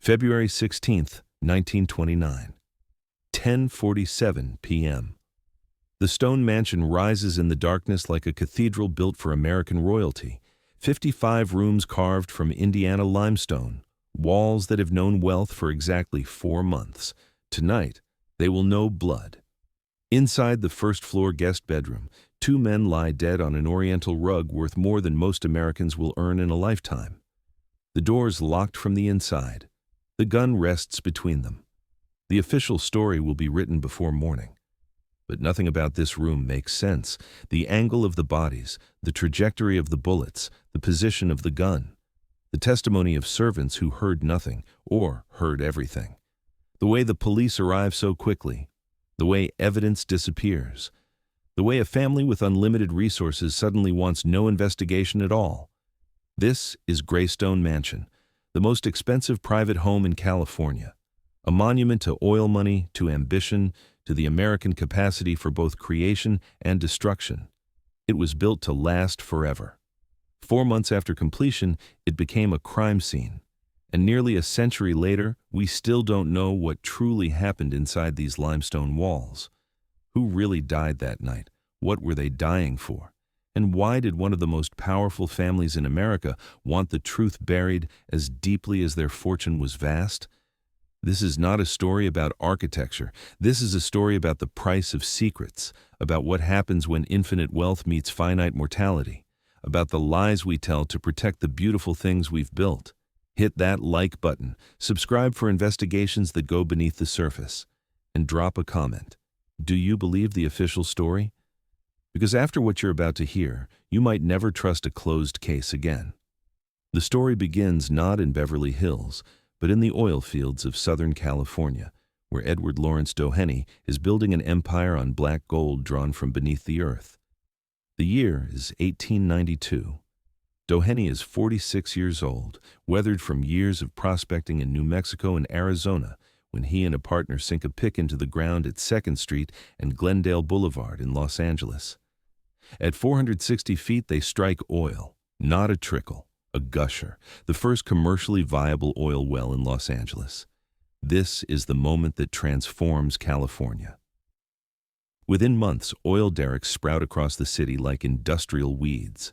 February 16, 1929. 10:47 p.m. The stone mansion rises in the darkness like a cathedral built for American royalty. 55 rooms carved from Indiana limestone, walls that have known wealth for exactly 4 months. Tonight, they will know blood. Inside the first-floor guest bedroom, 2 men lie dead on an oriental rug worth more than most Americans will earn in a lifetime. The doors locked from the inside. The gun rests between them. The official story will be written before morning. But nothing about this room makes sense. The angle of the bodies, the trajectory of the bullets, the position of the gun, the testimony of servants who heard nothing or heard everything, the way the police arrive so quickly, the way evidence disappears, the way a family with unlimited resources suddenly wants no investigation at all. This is Greystone Mansion, the most expensive private home in California, a monument to oil money, to ambition, to the American capacity for both creation and destruction. It was built to last forever. 4 months after completion, it became a crime scene. And nearly a century later, we still don't know what truly happened inside these limestone walls. Who really died that night? What were they dying for? And why did one of the most powerful families in America want the truth buried as deeply as their fortune was vast? This is not a story about architecture. This is a story about the price of secrets, about what happens when infinite wealth meets finite mortality, about the lies we tell to protect the beautiful things we've built. Hit that like button, subscribe for investigations that go beneath the surface, and drop a comment. Do you believe the official story? Because after what you're about to hear, you might never trust a closed case again. The story begins not in Beverly Hills, but in the oil fields of Southern California, where Edward Lawrence Doheny is building an empire on black gold drawn from beneath the earth. The year is 1892. Doheny is 46 years old, weathered from years of prospecting in New Mexico and Arizona, when he and a partner sink a pick into the ground at 2nd Street and Glendale Boulevard in Los Angeles. At 460 feet, they strike oil, not a trickle, a gusher, the first commercially viable oil well in Los Angeles. This is the moment that transforms California. Within months, oil derricks sprout across the city like industrial weeds.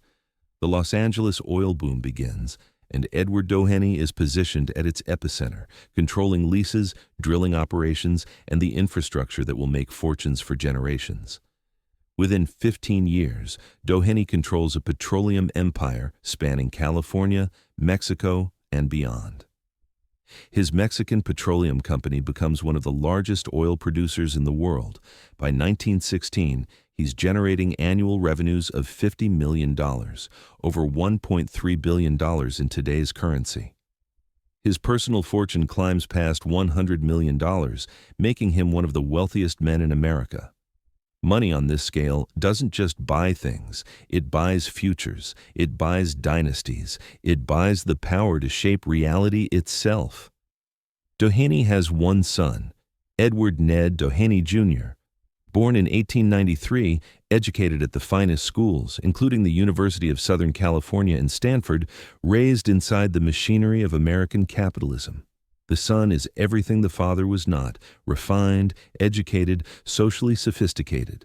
The Los Angeles oil boom begins, and Edward Doheny is positioned at its epicenter, controlling leases, drilling operations, and the infrastructure that will make fortunes for generations. Within 15 years, Doheny controls a petroleum empire spanning California, Mexico, and beyond. His Mexican petroleum company becomes one of the largest oil producers in the world. By 1916, he's generating annual revenues of $50 million, over $1.3 billion in today's currency. His personal fortune climbs past $100 million, making him one of the wealthiest men in America. Money on this scale doesn't just buy things, it buys futures, it buys dynasties, it buys the power to shape reality itself. Doheny has one son, Edward Ned Doheny Jr., born in 1893, educated at the finest schools, including the University of Southern California and Stanford, raised inside the machinery of American capitalism. The son is everything the father was not: refined, educated, socially sophisticated.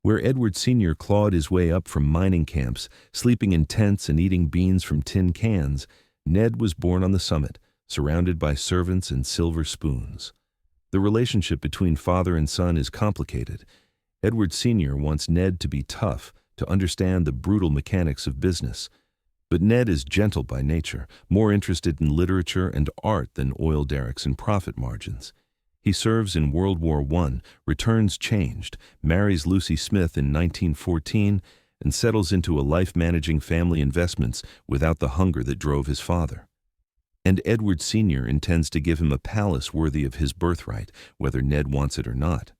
Where Edward Sr. clawed his way up from mining camps, sleeping in tents and eating beans from tin cans, Ned was born on the summit, surrounded by servants and silver spoons. The relationship between father and son is complicated. Edward Sr. wants Ned to be tough, to understand the brutal mechanics of business. But Ned is gentle by nature, more interested in literature and art than oil derricks and profit margins. He serves in World War I, returns changed, marries Lucy Smith in 1914, and settles into a life managing family investments without the hunger that drove his father. And Edward Sr. intends to give him a palace worthy of his birthright, whether Ned wants it or not.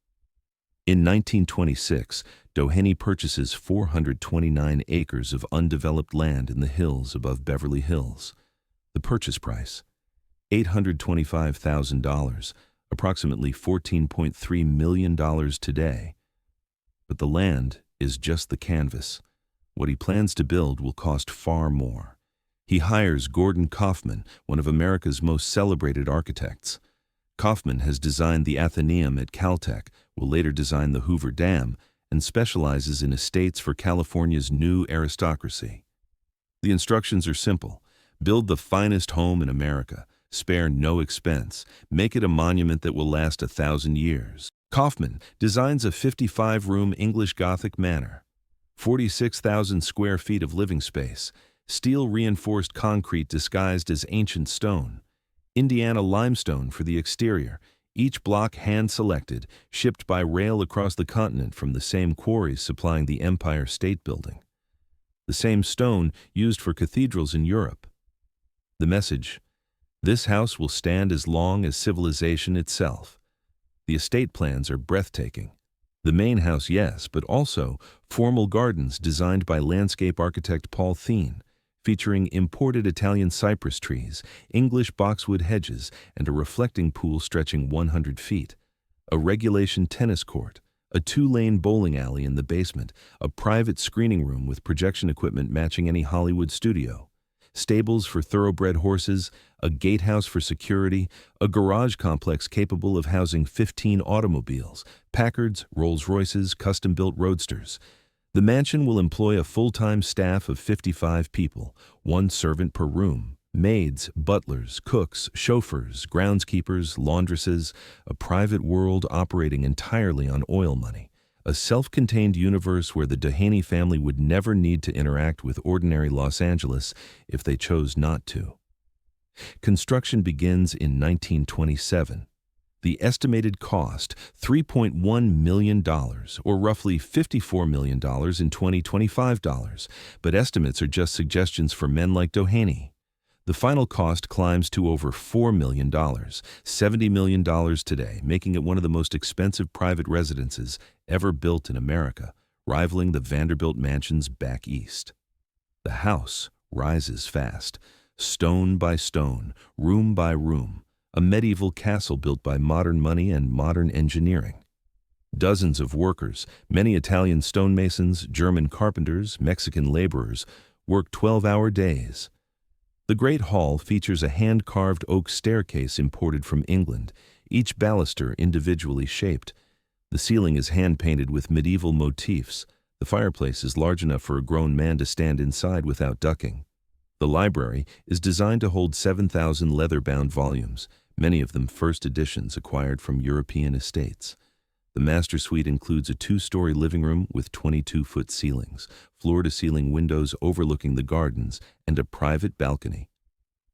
In 1926, Doheny purchases 429 acres of undeveloped land in the hills above Beverly Hills. The purchase price, $825,000, approximately $14.3 million today. But the land is just the canvas. What he plans to build will cost far more. He hires Gordon Kaufman, one of America's most celebrated architects. Kaufman has designed the Athenaeum at Caltech, will later design the Hoover Dam, and specializes in estates for California's new aristocracy. The instructions are simple. Build the finest home in America. Spare no expense. Make it a monument that will last 1,000 years. Kaufman designs a 55-room English Gothic manor. 46,000 square feet of living space. Steel-reinforced concrete disguised as ancient stone. Indiana limestone for the exterior. Each block hand-selected, shipped by rail across the continent from the same quarries supplying the Empire State Building. The same stone used for cathedrals in Europe. The message: this house will stand as long as civilization itself. The estate plans are breathtaking. The main house, yes, but also formal gardens designed by landscape architect Paul Thien, featuring imported Italian cypress trees, English boxwood hedges, and a reflecting pool stretching 100 feet. A regulation tennis court, a 2-lane bowling alley in the basement, a private screening room with projection equipment matching any Hollywood studio, stables for thoroughbred horses, a gatehouse for security, a garage complex capable of housing 15 automobiles, Packards, Rolls-Royces, custom-built roadsters. The mansion will employ a full-time staff of 55 people, 1 servant per room, maids, butlers, cooks, chauffeurs, groundskeepers, laundresses, a private world operating entirely on oil money, a self-contained universe where the Doheny family would never need to interact with ordinary Los Angeles if they chose not to. Construction begins in 1927. The estimated cost, $3.1 million, or roughly $54 million in 2025 dollars, but estimates are just suggestions for men like Doheny. The final cost climbs to over $4 million, $70 million today, making it one of the most expensive private residences ever built in America, rivaling the Vanderbilt mansions back east. The house rises fast, stone by stone, room by room, a medieval castle built by modern money and modern engineering. Dozens of workers, many Italian stonemasons, German carpenters, Mexican laborers, work 12-hour days. The Great Hall features a hand-carved oak staircase imported from England, each baluster individually shaped. The ceiling is hand-painted with medieval motifs. The fireplace is large enough for a grown man to stand inside without ducking. The library is designed to hold 7,000 leather-bound volumes, many of them first editions acquired from European estates. The master suite includes a 2-story living room with 22-foot ceilings, floor-to-ceiling windows overlooking the gardens, and a private balcony.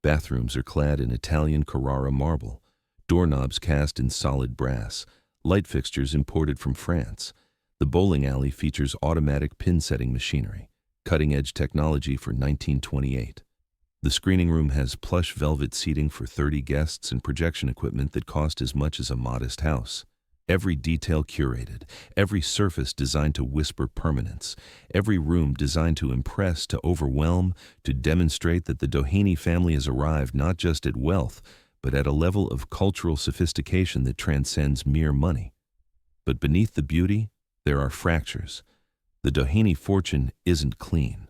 Bathrooms are clad in Italian Carrara marble, doorknobs cast in solid brass, light fixtures imported from France. The bowling alley features automatic pin-setting machinery, cutting-edge technology for 1928. The screening room has plush velvet seating for 30 guests and projection equipment that cost as much as a modest house. Every detail curated, every surface designed to whisper permanence, every room designed to impress, to overwhelm, to demonstrate that the Doheny family has arrived not just at wealth, but at a level of cultural sophistication that transcends mere money. But beneath the beauty, there are fractures. The Doheny fortune isn't clean.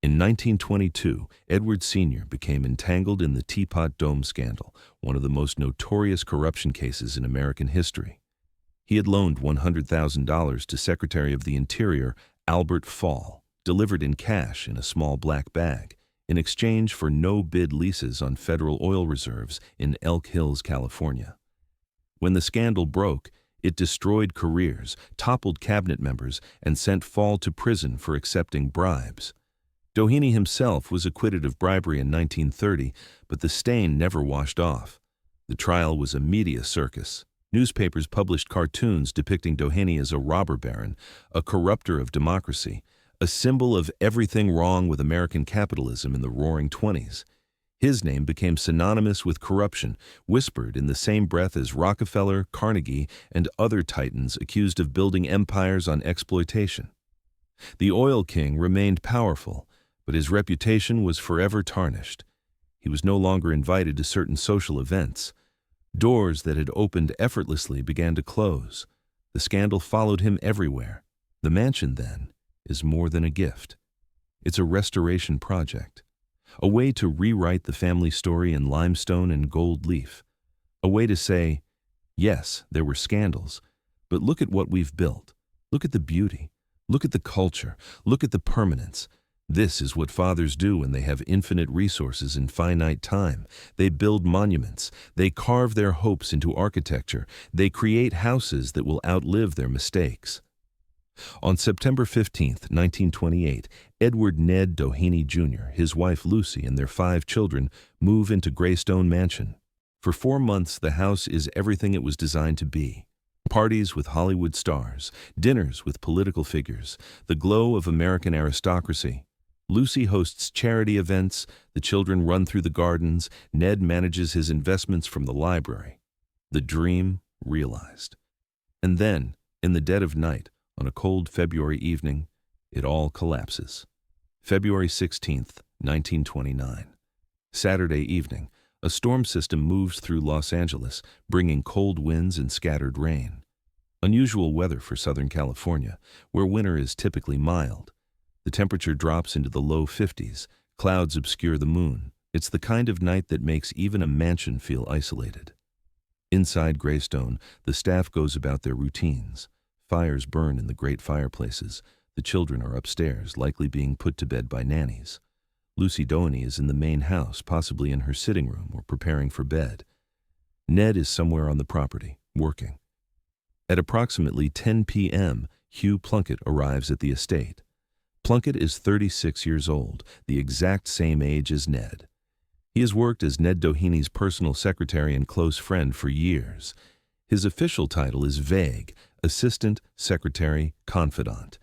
In 1922, Edward Sr. became entangled in the Teapot Dome scandal, one of the most notorious corruption cases in American history. He had loaned $100,000 to Secretary of the Interior Albert Fall, delivered in cash in a small black bag, in exchange for no-bid leases on federal oil reserves in Elk Hills, California. When the scandal broke, it destroyed careers, toppled cabinet members, and sent Fall to prison for accepting bribes. Doheny himself was acquitted of bribery in 1930, but the stain never washed off. The trial was a media circus. Newspapers published cartoons depicting Doheny as a robber baron, a corrupter of democracy, a symbol of everything wrong with American capitalism in the Roaring '20s. His name became synonymous with corruption, whispered in the same breath as Rockefeller, Carnegie, and other titans accused of building empires on exploitation. The oil king remained powerful, but his reputation was forever tarnished. He was no longer invited to certain social events. Doors that had opened effortlessly began to close. The scandal followed him everywhere. The mansion, then, is more than a gift. It's a restoration project. A way to rewrite the family story in limestone and gold leaf. A way to say, yes, there were scandals, but look at what we've built. Look at the beauty. Look at the culture. Look at the permanence. This is what fathers do when they have infinite resources and finite time. They build monuments. They carve their hopes into architecture. They create houses that will outlive their mistakes. On September 15, 1928, Edward Ned Doheny Jr., his wife Lucy, and their 5 children move into Greystone Mansion. For 4 months, the house is everything it was designed to be. Parties with Hollywood stars, dinners with political figures, the glow of American aristocracy. Lucy hosts charity events, the children run through the gardens, Ned manages his investments from the library. The dream realized. And then, in the dead of night, on a cold February evening, it all collapses. February 16, 1929. Saturday evening, a storm system moves through Los Angeles, bringing cold winds and scattered rain. Unusual weather for Southern California, where winter is typically mild. The temperature drops into the low 50s, clouds obscure the moon. It's the kind of night that makes even a mansion feel isolated. Inside Greystone, the staff goes about their routines. Fires burn in the great fireplaces. The children are upstairs, likely being put to bed by nannies. Lucy Doheny is in the main house, possibly in her sitting room or preparing for bed. Ned is somewhere on the property, working. At approximately 10 p.m., Hugh Plunkett arrives at the estate. Plunkett is 36 years old, the exact same age as Ned. He has worked as Ned Doheny's personal secretary and close friend for years. His official title is vague: assistant, secretary, confidant.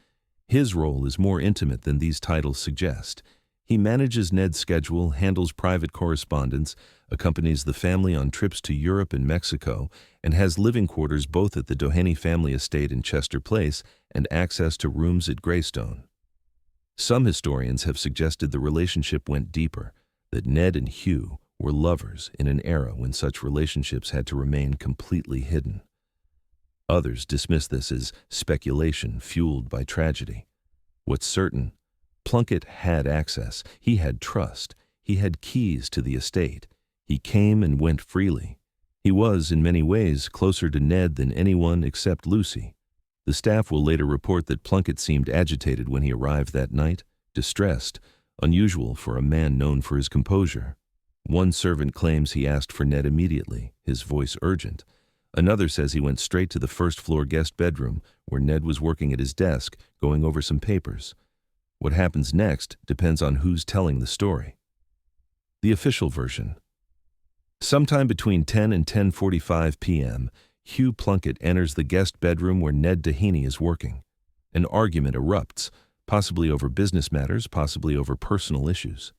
His role is more intimate than these titles suggest. He manages Ned's schedule, handles private correspondence, accompanies the family on trips to Europe and Mexico, and has living quarters both at the Doheny family estate in Chester Place and access to rooms at Greystone. Some historians have suggested the relationship went deeper, that Ned and Hugh were lovers in an era when such relationships had to remain completely hidden. Others dismiss this as speculation fueled by tragedy. What's certain, Plunkett had access, he had trust, he had keys to the estate. He came and went freely. He was, in many ways, closer to Ned than anyone except Lucy. The staff will later report that Plunkett seemed agitated when he arrived that night, distressed, unusual for a man known for his composure. One servant claims he asked for Ned immediately, his voice urgent. Another says he went straight to the first-floor guest bedroom, where Ned was working at his desk, going over some papers. What happens next depends on who's telling the story. The official version. Sometime between 10 and 10:45 p.m., Hugh Plunkett enters the guest bedroom where Ned Doheny is working. An argument erupts, possibly over business matters, possibly over personal issues.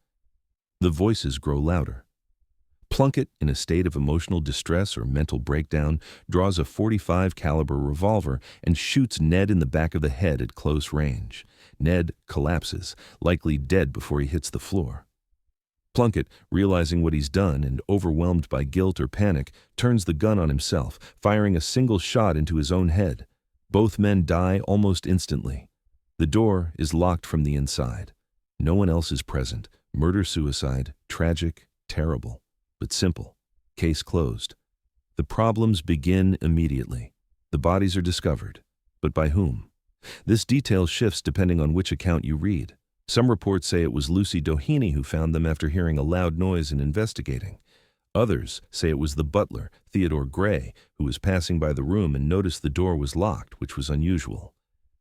The voices grow louder. Plunkett, in a state of emotional distress or mental breakdown, draws a .45 caliber revolver and shoots Ned in the back of the head at close range. Ned collapses, likely dead before he hits the floor. Plunkett, realizing what he's done and overwhelmed by guilt or panic, turns the gun on himself, firing a single shot into his own head. Both men die almost instantly. The door is locked from the inside. No one else is present. Murder-suicide, tragic, terrible, but simple. Case closed. The problems begin immediately. The bodies are discovered. But by whom? This detail shifts depending on which account you read. Some reports say it was Lucy Doheny who found them after hearing a loud noise and investigating. Others say it was the butler, Theodore Gray, who was passing by the room and noticed the door was locked, which was unusual.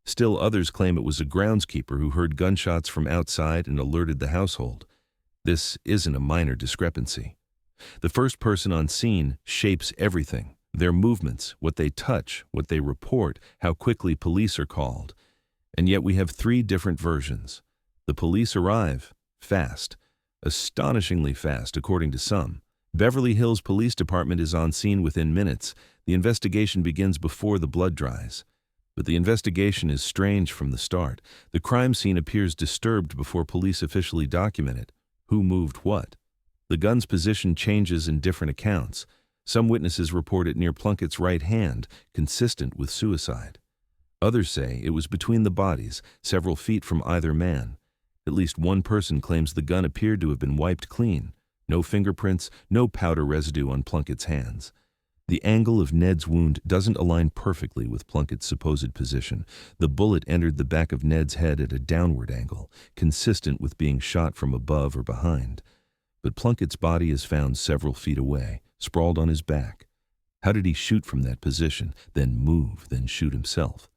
Still others claim it was a groundskeeper who heard gunshots from outside and alerted the household. This isn't a minor discrepancy. The first person on scene shapes everything: their movements, what they touch, what they report, how quickly police are called. And yet we have 3 different versions. The police arrive fast, astonishingly fast according to some. Beverly Hills Police Department is on scene within minutes. The investigation begins before the blood dries. But the investigation is strange from the start. The crime scene appears disturbed before police officially document it. Who moved what? The gun's position changes in different accounts. Some witnesses report it near Plunkett's right hand, consistent with suicide. Others say it was between the bodies, several feet from either man. At least one person claims the gun appeared to have been wiped clean. No fingerprints, no powder residue on Plunkett's hands. The angle of Ned's wound doesn't align perfectly with Plunkett's supposed position. The bullet entered the back of Ned's head at a downward angle, consistent with being shot from above or behind. But Plunkett's body is found several feet away, sprawled on his back. How did he shoot from that position, then move, then shoot himself?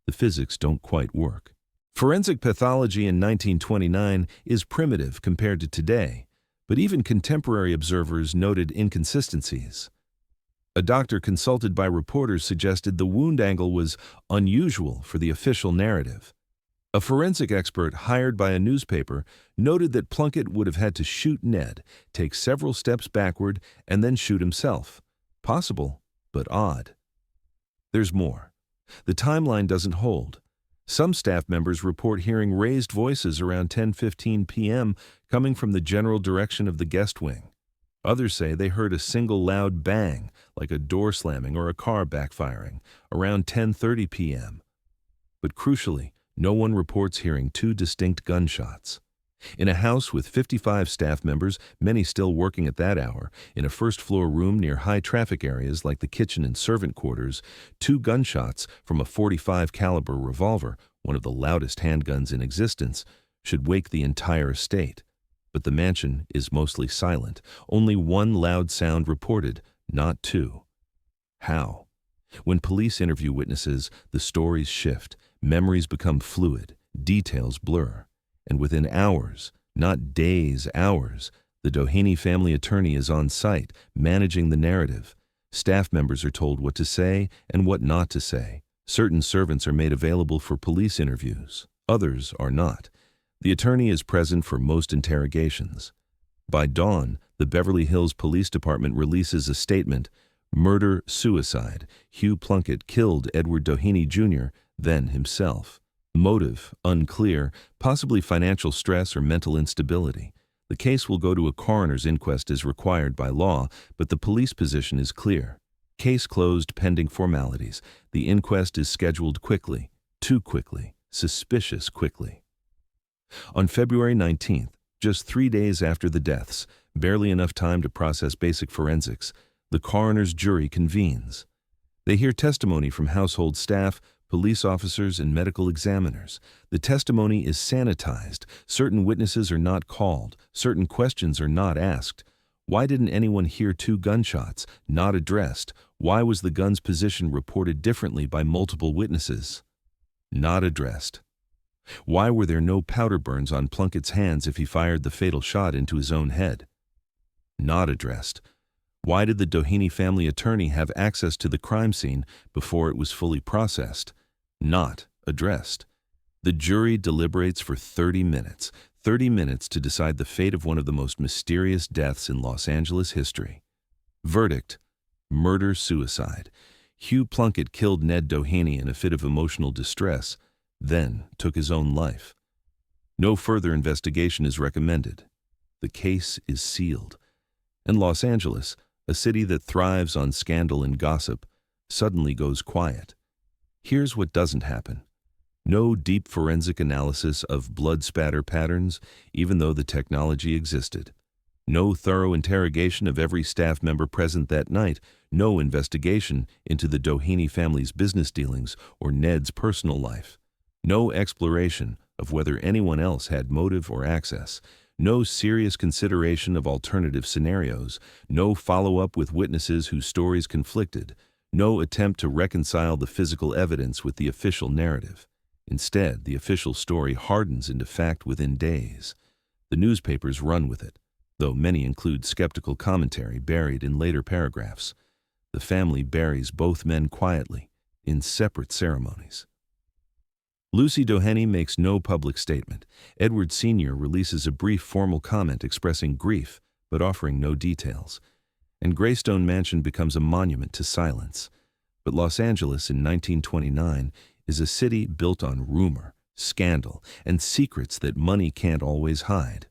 The physics don't quite work. Forensic pathology in 1929 is primitive compared to today, but even contemporary observers noted inconsistencies. A doctor consulted by reporters suggested the wound angle was unusual for the official narrative. A forensic expert hired by a newspaper noted that Plunkett would have had to shoot Ned, take several steps backward, and then shoot himself. Possible, but odd. There's more. The timeline doesn't hold. Some staff members report hearing raised voices around 10:15 p.m. coming from the general direction of the guest wing. Others say they heard a single loud bang, like a door slamming or a car backfiring, around 10:30 p.m. But crucially, no one reports hearing two distinct gunshots. In a house with 55 staff members, many still working at that hour, in a first-floor room near high-traffic areas like the kitchen and servant quarters, two gunshots from a .45 caliber revolver, one of the loudest handguns in existence, should wake the entire estate. But the mansion is mostly silent. Only one loud sound reported, not two. How? When police interview witnesses, the stories shift, memories become fluid, details blur. And within hours, not days, hours, the Doheny family attorney is on site, managing the narrative. Staff members are told what to say and what not to say. Certain servants are made available for police interviews. Others are not. The attorney is present for most interrogations. By dawn, the Beverly Hills Police Department releases a statement, "Murder-suicide. Hugh Plunkett killed Edward Doheny Jr., then himself. Motive, unclear, possibly financial stress or mental instability. The case will go to a coroner's inquest as required by law, but the police position is clear. Case closed pending formalities. The inquest is scheduled quickly, too quickly, suspicious quickly." On February 19th, just 3 days after the deaths, barely enough time to process basic forensics, the coroner's jury convenes. They hear testimony from household staff, police officers, and medical examiners. The testimony is sanitized. Certain witnesses are not called. Certain questions are not asked. Why didn't anyone hear two gunshots, not addressed? Why was the gun's position reported differently by multiple witnesses? Not addressed. Why were there no powder burns on Plunkett's hands if he fired the fatal shot into his own head? Not addressed. Why did the Doheny family attorney have access to the crime scene before it was fully processed? Not addressed. The jury deliberates for 30 minutes. 30 minutes to decide the fate of one of the most mysterious deaths in Los Angeles history. Verdict: murder-suicide. Hugh Plunkett killed Ned Doheny in a fit of emotional distress, then took his own life. No further investigation is recommended. The case is sealed. And Los Angeles, a city that thrives on scandal and gossip, suddenly goes quiet. Here's what doesn't happen. No deep forensic analysis of blood spatter patterns, even though the technology existed. No thorough interrogation of every staff member present that night. No investigation into the Doheny family's business dealings or Ned's personal life. No exploration of whether anyone else had motive or access. No serious consideration of alternative scenarios. No follow-up with witnesses whose stories conflicted. No attempt to reconcile the physical evidence with the official narrative. Instead, the official story hardens into fact within days. The newspapers run with it, though many include skeptical commentary buried in later paragraphs. The family buries both men quietly, in separate ceremonies. Lucy Doheny makes no public statement. Edward Sr. releases a brief formal comment expressing grief, but offering no details. And Greystone Mansion becomes a monument to silence. But Los Angeles in 1929 is a city built on rumor, scandal, and secrets that money can't always hide.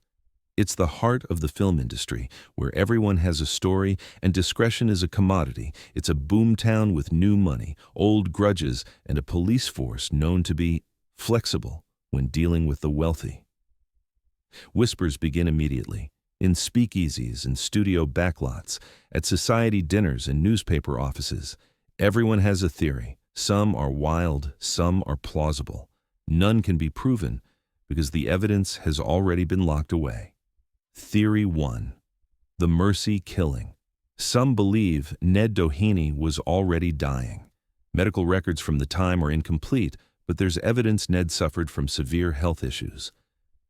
It's the heart of the film industry, where everyone has a story and discretion is a commodity. It's a boomtown with new money, old grudges, and a police force known to be flexible when dealing with the wealthy. Whispers begin immediately, in speakeasies and studio backlots, at society dinners and newspaper offices. Everyone has a theory. Some are wild, some are plausible. None can be proven because the evidence has already been locked away. Theory 1. The mercy killing. Some believe Ned Doheny was already dying. Medical records from the time are incomplete, but there's evidence Ned suffered from severe health issues.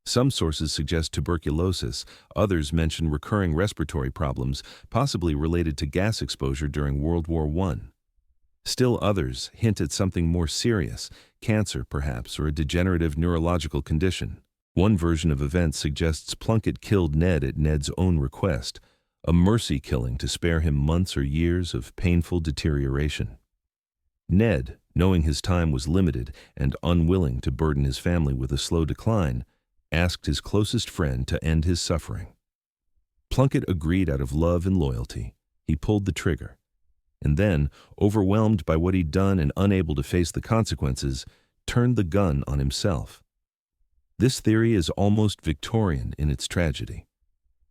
Some sources suggest tuberculosis, others mention recurring respiratory problems, possibly related to gas exposure during World War I. Still others hint at something more serious, cancer perhaps, or a degenerative neurological condition. One version of events suggests Plunkett killed Ned at Ned's own request, a mercy killing to spare him months or years of painful deterioration. Ned, knowing his time was limited and unwilling to burden his family with a slow decline, asked his closest friend to end his suffering. Plunkett agreed out of love and loyalty. He pulled the trigger. And then, overwhelmed by what he'd done and unable to face the consequences, turned the gun on himself. This theory is almost Victorian in its tragedy.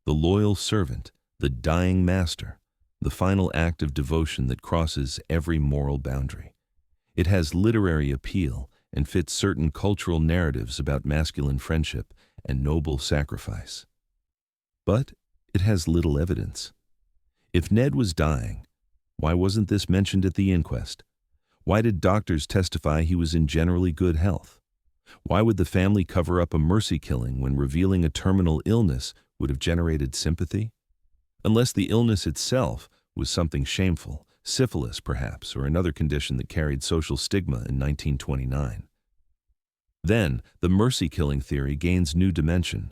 The loyal servant, the dying master, the final act of devotion that crosses every moral boundary. It has literary appeal and fits certain cultural narratives about masculine friendship and noble sacrifice. But it has little evidence. If Ned was dying, why wasn't this mentioned at the inquest? Why did doctors testify he was in generally good health? Why would the family cover up a mercy killing when revealing a terminal illness would have generated sympathy? Unless the illness itself was something shameful, syphilis perhaps, or another condition that carried social stigma in 1929. Then, the mercy-killing theory gains new dimension.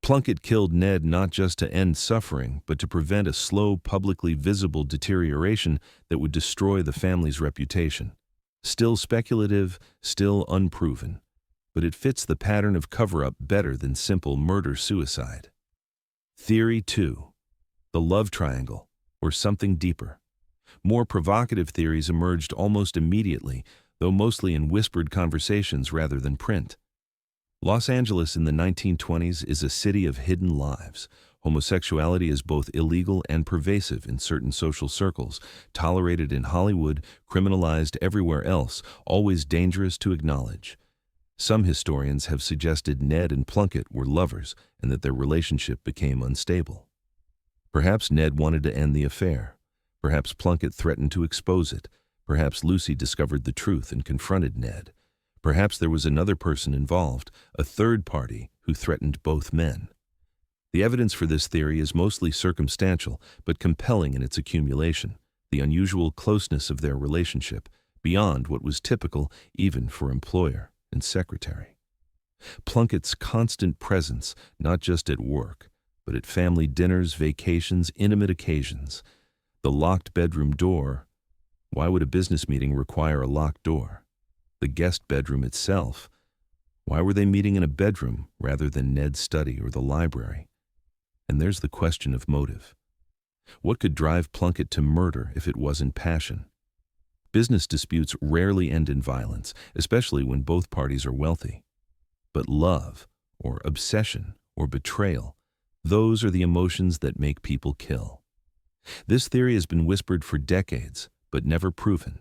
Plunkett killed Ned not just to end suffering, but to prevent a slow, publicly visible deterioration that would destroy the family's reputation. Still speculative, still unproven, but it fits the pattern of cover-up better than simple murder-suicide. Theory 2. The love triangle, or something deeper. More provocative theories emerged almost immediately, though mostly in whispered conversations rather than print. Los Angeles in the 1920s is a city of hidden lives. Homosexuality is both illegal and pervasive in certain social circles, tolerated in Hollywood, criminalized everywhere else, always dangerous to acknowledge. Some historians have suggested Ned and Plunkett were lovers and that their relationship became unstable. Perhaps Ned wanted to end the affair. Perhaps Plunkett threatened to expose it. Perhaps Lucy discovered the truth and confronted Ned. Perhaps there was another person involved, a third party, who threatened both men. The evidence for this theory is mostly circumstantial, but compelling in its accumulation, the unusual closeness of their relationship, beyond what was typical even for employer and secretary. Plunkett's constant presence, not just at work, but at family dinners, vacations, intimate occasions. The locked bedroom door. Why would a business meeting require a locked door? The guest bedroom itself. Why were they meeting in a bedroom rather than Ned's study or the library? And there's the question of motive. What could drive Plunkett to murder if it wasn't passion? Business disputes rarely end in violence, especially when both parties are wealthy. But love, or obsession, or betrayal, those are the emotions that make people kill. This theory has been whispered for decades, but never proven.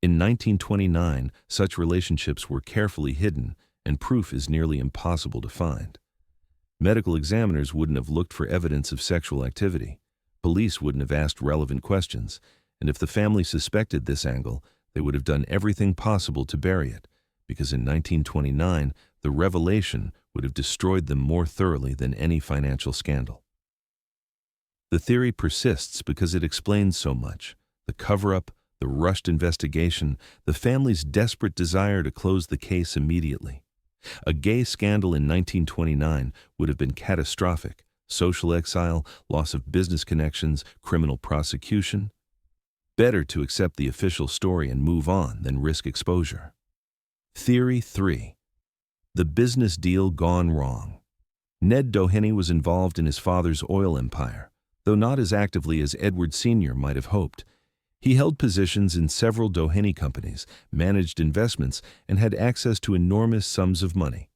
In 1929, such relationships were carefully hidden, and proof is nearly impossible to find. Medical examiners wouldn't have looked for evidence of sexual activity. Police wouldn't have asked relevant questions, and if the family suspected this angle, they would have done everything possible to bury it, because in 1929, the revelation would have destroyed them more thoroughly than any financial scandal. The theory persists because it explains so much: the cover-up, the rushed investigation, the family's desperate desire to close the case immediately. A gay scandal in 1929 would have been catastrophic: social exile, loss of business connections, criminal prosecution. Better to accept the official story and move on than risk exposure. Theory 3. The business deal gone wrong. Ned Doheny was involved in his father's oil empire, though not as actively as Edward Sr. might have hoped. He held positions in several Doheny companies, managed investments, and had access to enormous sums of money.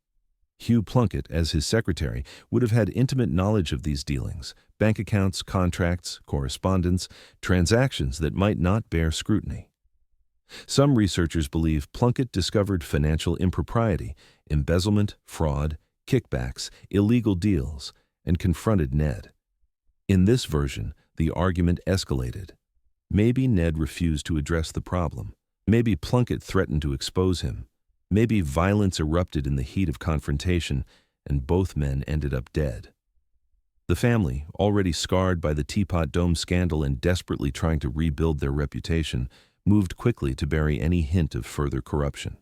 Hugh Plunkett, as his secretary, would have had intimate knowledge of these dealings, bank accounts, contracts, correspondence, transactions that might not bear scrutiny. Some researchers believe Plunkett discovered financial impropriety, embezzlement, fraud, kickbacks, illegal deals, and confronted Ned. In this version, the argument escalated. Maybe Ned refused to address the problem. Maybe Plunkett threatened to expose him. Maybe violence erupted in the heat of confrontation, and both men ended up dead. The family, already scarred by the Teapot Dome scandal and desperately trying to rebuild their reputation, moved quickly to bury any hint of further corruption.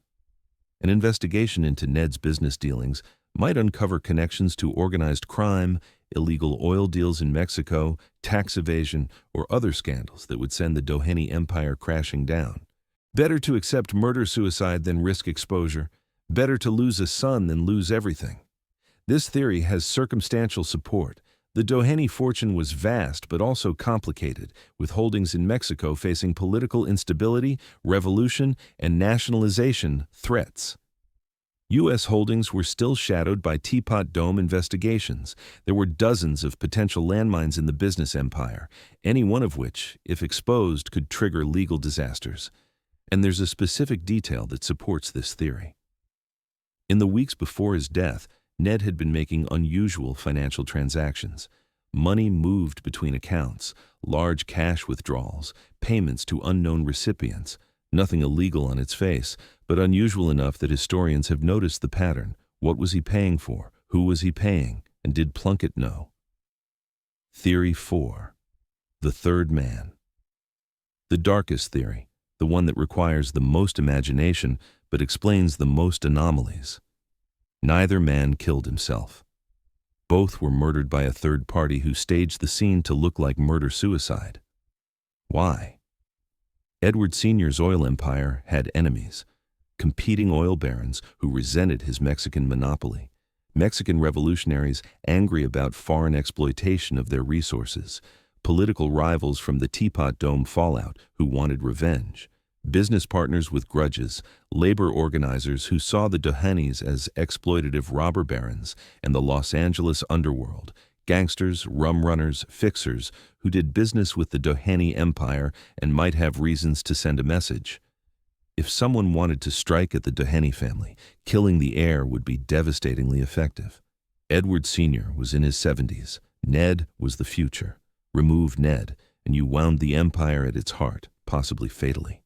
An investigation into Ned's business dealings might uncover connections to organized crime, illegal oil deals in Mexico, tax evasion, or other scandals that would send the Doheny empire crashing down. Better to accept murder-suicide than risk exposure. Better to lose a son than lose everything. This theory has circumstantial support. The Doheny fortune was vast but also complicated, with holdings in Mexico facing political instability, revolution, and nationalization threats. U.S. holdings were still shadowed by Teapot Dome investigations. There were dozens of potential landmines in the business empire, any one of which, if exposed, could trigger legal disasters. And there's a specific detail that supports this theory. In the weeks before his death, Ned had been making unusual financial transactions. Money moved between accounts, large cash withdrawals, payments to unknown recipients. Nothing illegal on its face, but unusual enough that historians have noticed the pattern. What was he paying for? Who was he paying? And did Plunkett know? Theory 4. The Third Man. The darkest theory, the one that requires the most imagination but explains the most anomalies. Neither man killed himself. Both were murdered by a third party who staged the scene to look like murder-suicide. Why? Edward Sr.'s oil empire had enemies, competing oil barons who resented his Mexican monopoly, Mexican revolutionaries angry about foreign exploitation of their resources, political rivals from the Teapot Dome fallout who wanted revenge, business partners with grudges, labor organizers who saw the Dohenys as exploitative robber barons, and the Los Angeles underworld, gangsters, rum runners, fixers who did business with the Doheny empire and might have reasons to send a message. If someone wanted to strike at the Doheny family, killing the heir would be devastatingly effective. Edward Sr. was in his 70s. Ned was the future. Remove Ned, and you wound the empire at its heart, possibly fatally.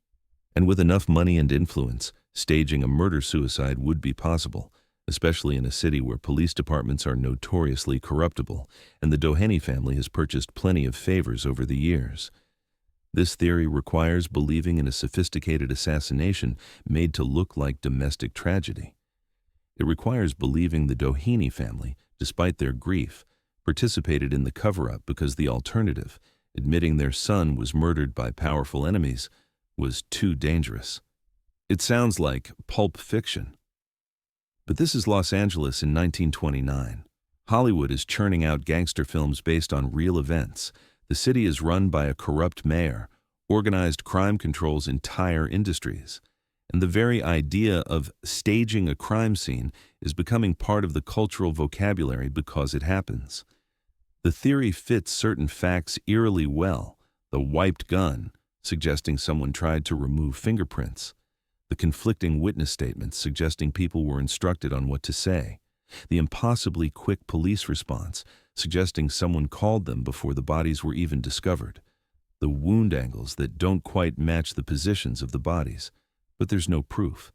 And with enough money and influence, staging a murder-suicide would be possible, especially in a city where police departments are notoriously corruptible, and the Doheny family has purchased plenty of favors over the years. This theory requires believing in a sophisticated assassination made to look like domestic tragedy. It requires believing the Doheny family, despite their grief, participated in the cover-up because the alternative, admitting their son was murdered by powerful enemies, was too dangerous. It sounds like pulp fiction. But this is Los Angeles in 1929. Hollywood is churning out gangster films based on real events. The city is run by a corrupt mayor. Organized crime controls entire industries. And the very idea of staging a crime scene is becoming part of the cultural vocabulary because it happens. The theory fits certain facts eerily well. The wiped gun, suggesting someone tried to remove fingerprints. The conflicting witness statements suggesting people were instructed on what to say. The impossibly quick police response, suggesting someone called them before the bodies were even discovered. The wound angles that don't quite match the positions of the bodies. But there's no proof.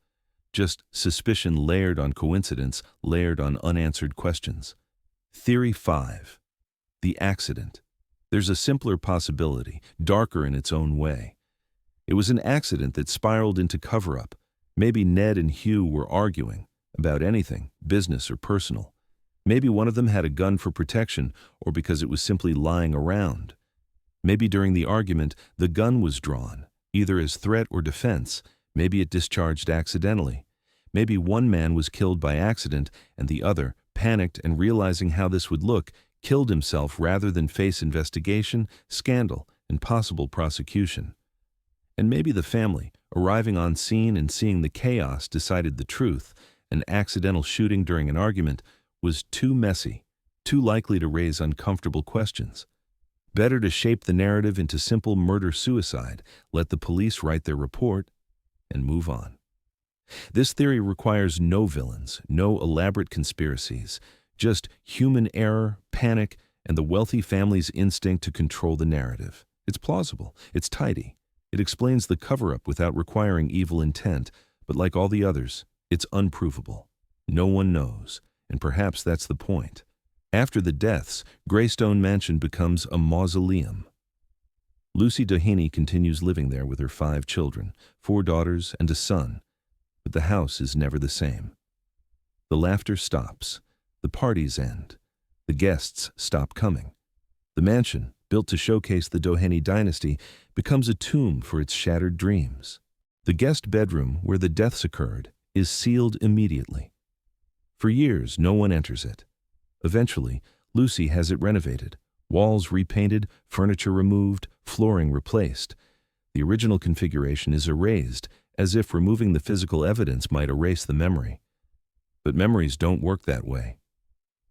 Just suspicion layered on coincidence, layered on unanswered questions. Theory 5. The accident. There's a simpler possibility, darker in its own way. It was an accident that spiraled into cover-up. Maybe Ned and Hugh were arguing about anything, business or personal. Maybe one of them had a gun for protection or because it was simply lying around. Maybe during the argument, the gun was drawn, either as threat or defense. Maybe it discharged accidentally. Maybe one man was killed by accident and the other, panicked and realizing how this would look, killed himself rather than face investigation, scandal, and possible prosecution. And maybe the family, arriving on scene and seeing the chaos, decided the truth, an accidental shooting during an argument, was too messy, too likely to raise uncomfortable questions. Better to shape the narrative into simple murder-suicide, let the police write their report, and move on. This theory requires no villains, no elaborate conspiracies, just human error, panic, and the wealthy family's instinct to control the narrative. It's plausible, it's tidy. It explains the cover-up without requiring evil intent, but like all the others, it's unprovable. No one knows, and perhaps that's the point. After the deaths, Greystone Mansion becomes a mausoleum. Lucy Doheny continues living there with her 5 children, 4 daughters and a son, but the house is never the same. The laughter stops, the parties end, the guests stop coming. The mansion, built to showcase the Doheny dynasty, becomes a tomb for its shattered dreams. The guest bedroom, where the deaths occurred, is sealed immediately. For years, no one enters it. Eventually, Lucy has it renovated, walls repainted, furniture removed, flooring replaced. The original configuration is erased, as if removing the physical evidence might erase the memory. But memories don't work that way.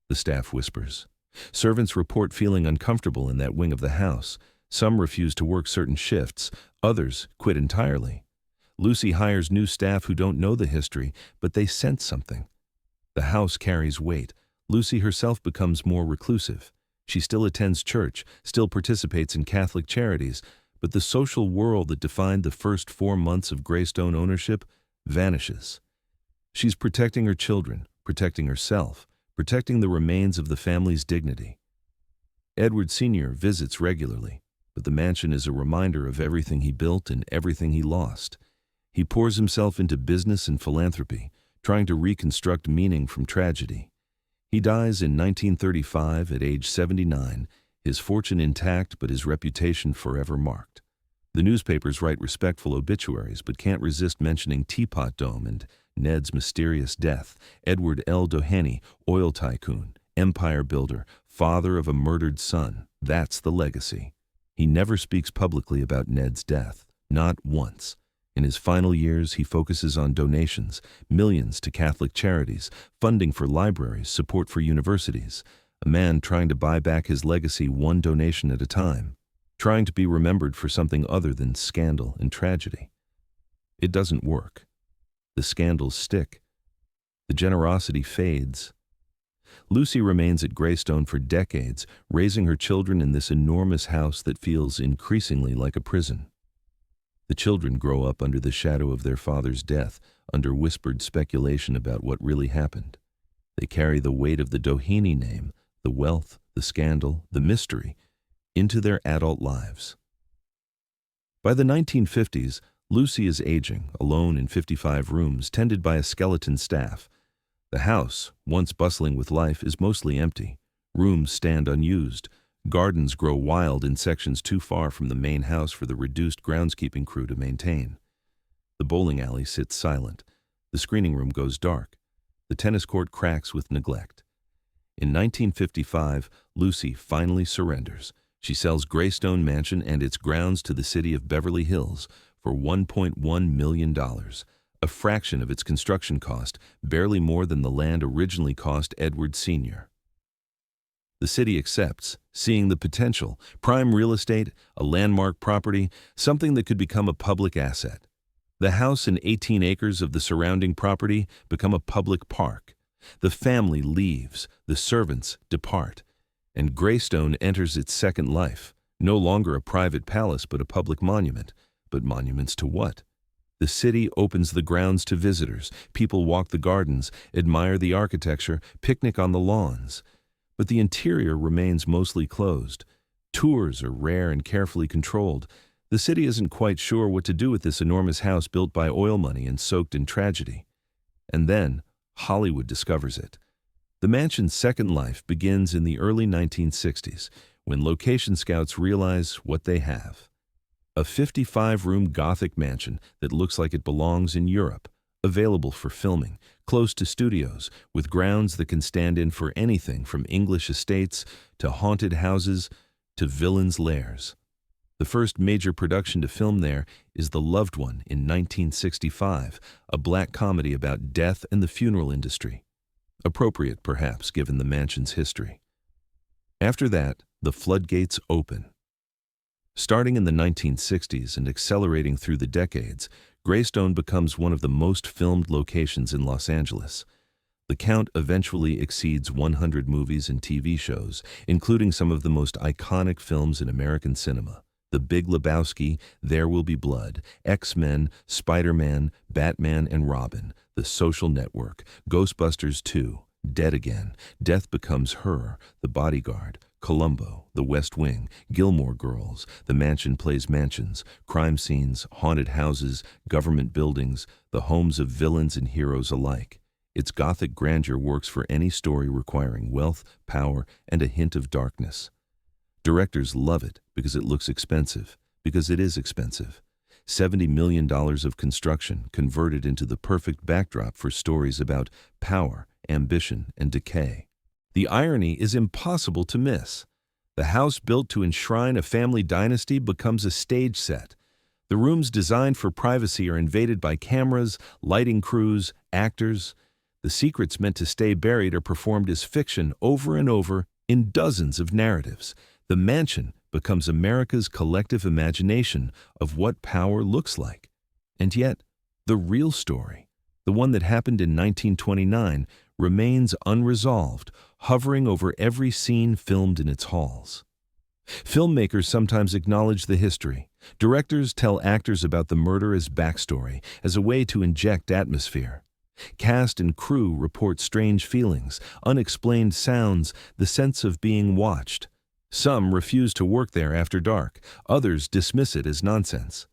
The staff whispers. Servants report feeling uncomfortable in that wing of the house. Some refuse to work certain shifts, others quit entirely. Lucy hires new staff who don't know the history, but they sense something. The house carries weight. Lucy herself becomes more reclusive. She still attends church, still participates in Catholic charities, but the social world that defined the first 4 months of Greystone ownership vanishes. She's protecting her children, protecting herself, protecting the remains of the family's dignity. Edward Sr. visits regularly, but the mansion is a reminder of everything he built and everything he lost. He pours himself into business and philanthropy, trying to reconstruct meaning from tragedy. He dies in 1935 at age 79, his fortune intact but his reputation forever marked. The newspapers write respectful obituaries but can't resist mentioning Teapot Dome and Ned's mysterious death. Edward L. Doheny, oil tycoon, empire builder, father of a murdered son. That's the legacy. He never speaks publicly about Ned's death, not once. In his final years, he focuses on donations, millions to Catholic charities, funding for libraries, support for universities. A man trying to buy back his legacy one donation at a time, trying to be remembered for something other than scandal and tragedy. It doesn't work. The scandals stick. The generosity fades. Lucy remains at Greystone for decades, raising her children in this enormous house that feels increasingly like a prison. The children grow up under the shadow of their father's death, under whispered speculation about what really happened. They carry the weight of the Doheny name, the wealth, the scandal, the mystery, into their adult lives. By the 1950s, Lucy is aging, alone in 55 rooms, tended by a skeleton staff. The house, once bustling with life, is mostly empty. Rooms stand unused. Gardens grow wild in sections too far from the main house for the reduced groundskeeping crew to maintain. The bowling alley sits silent. The screening room goes dark. The tennis court cracks with neglect. In 1955, Lucy finally surrenders. She sells Greystone Mansion and its grounds to the city of Beverly Hills for $1.1 million, a fraction of its construction cost, barely more than the land originally cost Edward Sr. The city accepts, seeing the potential, prime real estate, a landmark property, something that could become a public asset. The house and 18 acres of the surrounding property become a public park. The family leaves, the servants depart, and Greystone enters its second life, no longer a private palace but a public monument. But monuments to what? The city opens the grounds to visitors. People walk the gardens, admire the architecture, picnic on the lawns. But the interior remains mostly closed. Tours are rare and carefully controlled. The city isn't quite sure what to do with this enormous house built by oil money and soaked in tragedy. And then, Hollywood discovers it. The mansion's second life begins in the early 1960s, when location scouts realize what they have. A 55-room Gothic mansion that looks like it belongs in Europe, available for filming, close to studios, with grounds that can stand in for anything from English estates to haunted houses to villains' lairs. The first major production to film there is The Loved One in 1965, a black comedy about death and the funeral industry. Appropriate, perhaps, given the mansion's history. After that, the floodgates open. Starting in the 1960s and accelerating through the decades, Greystone becomes one of the most filmed locations in Los Angeles. The count eventually exceeds 100 movies and TV shows, including some of the most iconic films in American cinema: The Big Lebowski, There Will Be Blood, X-Men, Spider-Man, Batman and Robin, The Social Network, Ghostbusters 2, Dead Again, Death Becomes Her, The Bodyguard, Columbo, The West Wing, Gilmore Girls, The Mansion Plays Mansions, crime scenes, haunted houses, government buildings, the homes of villains and heroes alike. Its gothic grandeur works for any story requiring wealth, power, and a hint of darkness. Directors love it because it looks expensive, because it is expensive. $70 million of construction converted into the perfect backdrop for stories about power, ambition, and decay. The irony is impossible to miss. The house built to enshrine a family dynasty becomes a stage set. The rooms designed for privacy are invaded by cameras, lighting crews, actors. The secrets meant to stay buried are performed as fiction over and over in dozens of narratives. The mansion becomes America's collective imagination of what power looks like. And yet, the real story, the one that happened in 1929, remains unresolved, hovering over every scene filmed in its halls. Filmmakers sometimes acknowledge the history. Directors tell actors about the murder as backstory, as a way to inject atmosphere. Cast and crew report strange feelings, unexplained sounds, the sense of being watched. Some refuse to work there after dark, others dismiss it as nonsense.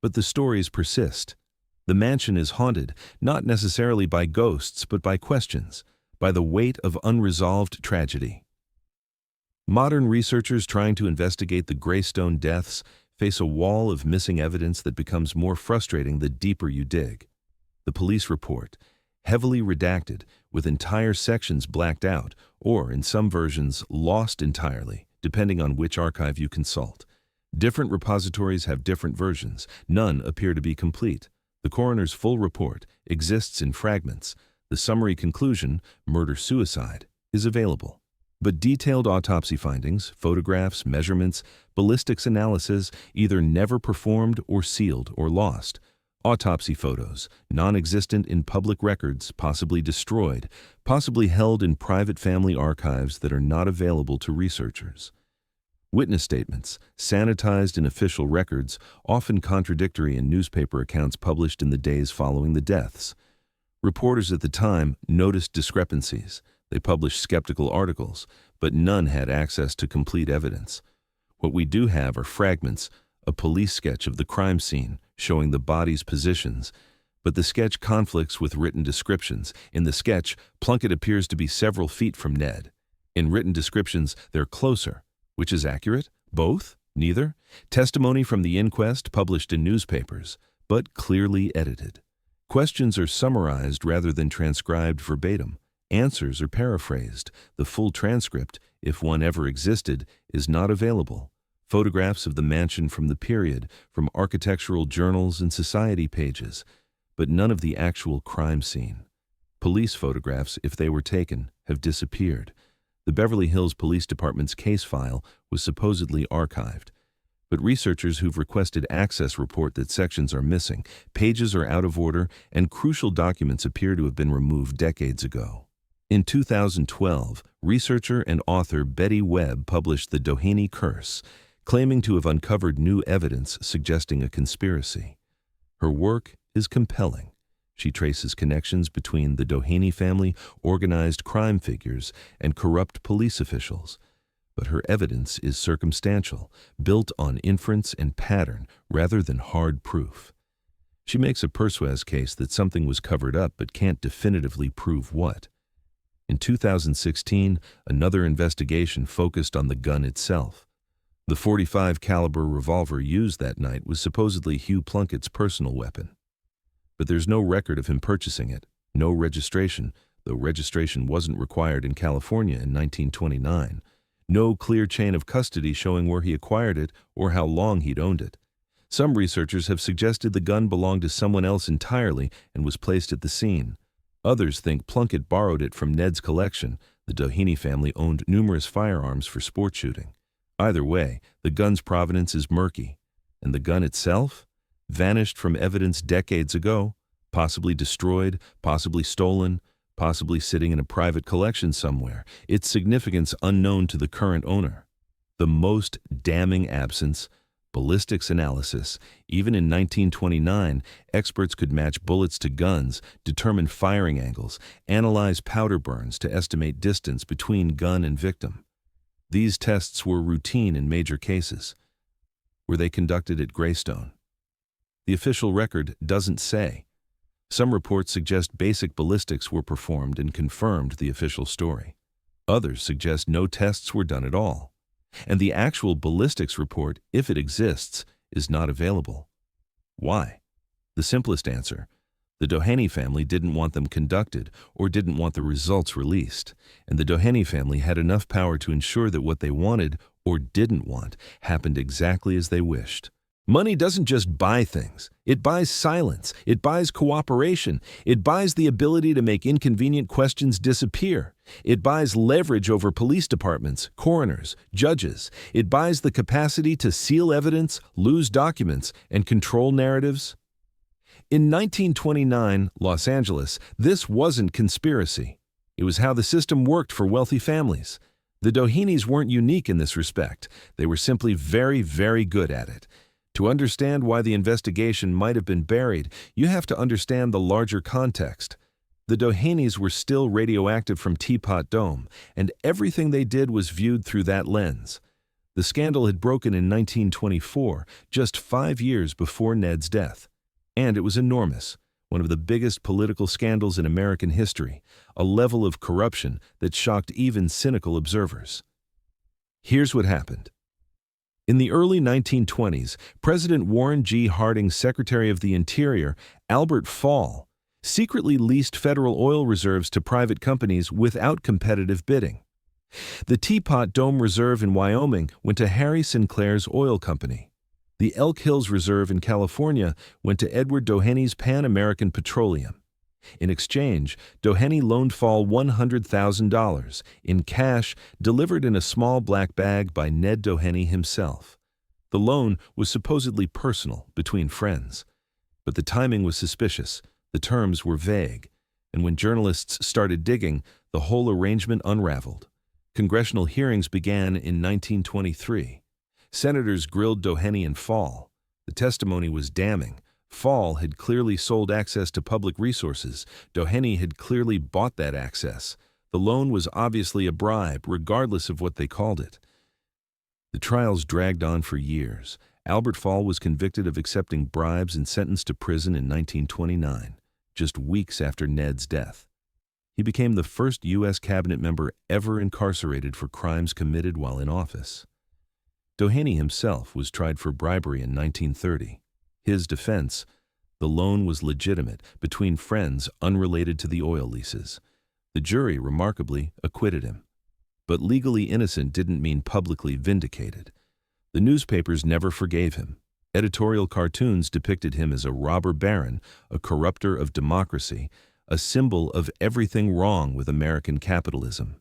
But the stories persist. The mansion is haunted, not necessarily by ghosts, but by questions, by the weight of unresolved tragedy. Modern researchers trying to investigate the Greystone deaths face a wall of missing evidence that becomes more frustrating the deeper you dig. The police report, heavily redacted, with entire sections blacked out, or, in some versions, lost entirely, depending on which archive you consult. Different repositories have different versions. None appear to be complete. The coroner's full report exists in fragments. The summary conclusion, murder-suicide, is available. But detailed autopsy findings, photographs, measurements, ballistics analysis either never performed or sealed or lost. Autopsy photos, non-existent in public records, possibly destroyed, possibly held in private family archives that are not available to researchers. Witness statements, sanitized in official records, often contradictory in newspaper accounts published in the days following the deaths. Reporters at the time noticed discrepancies. They published skeptical articles, but none had access to complete evidence. What we do have are fragments, a police sketch of the crime scene showing the body's positions, but the sketch conflicts with written descriptions. In the sketch, Plunkett appears to be several feet from Ned. In written descriptions, they're closer. Which is accurate? Both? Neither? Testimony from the inquest published in newspapers, but clearly edited. Questions are summarized rather than transcribed verbatim. Answers are paraphrased. The full transcript, if one ever existed, is not available. Photographs of the mansion from the period, from architectural journals and society pages, but none of the actual crime scene. Police photographs, if they were taken, have disappeared. The Beverly Hills Police Department's case file was supposedly archived, but researchers who've requested access report that sections are missing, pages are out of order, and crucial documents appear to have been removed decades ago. In 2012, researcher and author Betty Webb published The Doheny Curse, claiming to have uncovered new evidence suggesting a conspiracy. Her work is compelling. She traces connections between the Doheny family, organized crime figures, and corrupt police officials. But her evidence is circumstantial, built on inference and pattern rather than hard proof. She makes a persuasive case that something was covered up but can't definitively prove what. In 2016, another investigation focused on the gun itself. The .45 caliber revolver used that night was supposedly Hugh Plunkett's personal weapon. But there's no record of him purchasing it, no registration, though registration wasn't required in California in 1929, No clear chain of custody showing where he acquired it or how long he'd owned it. Some researchers have suggested the gun belonged to someone else entirely and was placed at the scene. Others think Plunkett borrowed it from Ned's collection. The Doheny family owned numerous firearms for sport shooting. Either way, the gun's provenance is murky. And the gun itself? Vanished from evidence decades ago, possibly destroyed, possibly stolen, possibly sitting in a private collection somewhere, its significance unknown to the current owner. The most damning absence: ballistics analysis. Even in 1929, experts could match bullets to guns, determine firing angles, analyze powder burns to estimate distance between gun and victim. These tests were routine in major cases. Were they conducted at Greystone? The official record doesn't say. Some reports suggest basic ballistics were performed and confirmed the official story. Others suggest no tests were done at all. And the actual ballistics report, if it exists, is not available. Why? The simplest answer: the Doheny family didn't want them conducted or didn't want the results released, and the Doheny family had enough power to ensure that what they wanted or didn't want happened exactly as they wished. Money doesn't just buy things. It buys silence. It buys cooperation. It buys the ability to make inconvenient questions disappear. It buys leverage over police departments, coroners, judges. It buys the capacity to seal evidence, lose documents, and control narratives. In 1929, Los Angeles, this wasn't conspiracy. It was how the system worked for wealthy families. The Dohenys weren't unique in this respect. They were simply very, very good at it. To understand why the investigation might have been buried, you have to understand the larger context. The Dohenys were still radioactive from Teapot Dome, and everything they did was viewed through that lens. The scandal had broken in 1924, just 5 years before Ned's death. And it was enormous, one of the biggest political scandals in American history, a level of corruption that shocked even cynical observers. Here's what happened. In the early 1920s, President Warren G. Harding's Secretary of the Interior, Albert Fall, secretly leased federal oil reserves to private companies without competitive bidding. The Teapot Dome Reserve in Wyoming went to Harry Sinclair's oil company. The Elk Hills Reserve in California went to Edward Doheny's Pan American Petroleum. In exchange, Doheny loaned Fall $100,000 in cash, delivered in a small black bag by Ned Doheny himself. The loan was supposedly personal, between friends. But the timing was suspicious, the terms were vague, and when journalists started digging, the whole arrangement unraveled. Congressional hearings began in 1923. Senators grilled Doheny and Fall. The testimony was damning. Fall had clearly sold access to public resources. Doheny had clearly bought that access. The loan was obviously a bribe, regardless of what they called it. The trials dragged on for years. Albert Fall was convicted of accepting bribes and sentenced to prison in 1929, just weeks after Ned's death. He became the first U.S. cabinet member ever incarcerated for crimes committed while in office. Doheny himself was tried for bribery in 1930. His defense: the loan was legitimate, between friends unrelated to the oil leases. The jury, remarkably, acquitted him. But legally innocent didn't mean publicly vindicated. The newspapers never forgave him. Editorial cartoons depicted him as a robber baron, a corrupter of democracy, a symbol of everything wrong with American capitalism.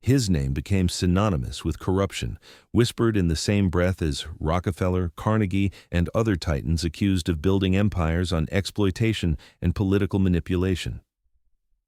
His name became synonymous with corruption, whispered in the same breath as Rockefeller, Carnegie, and other titans accused of building empires on exploitation and political manipulation.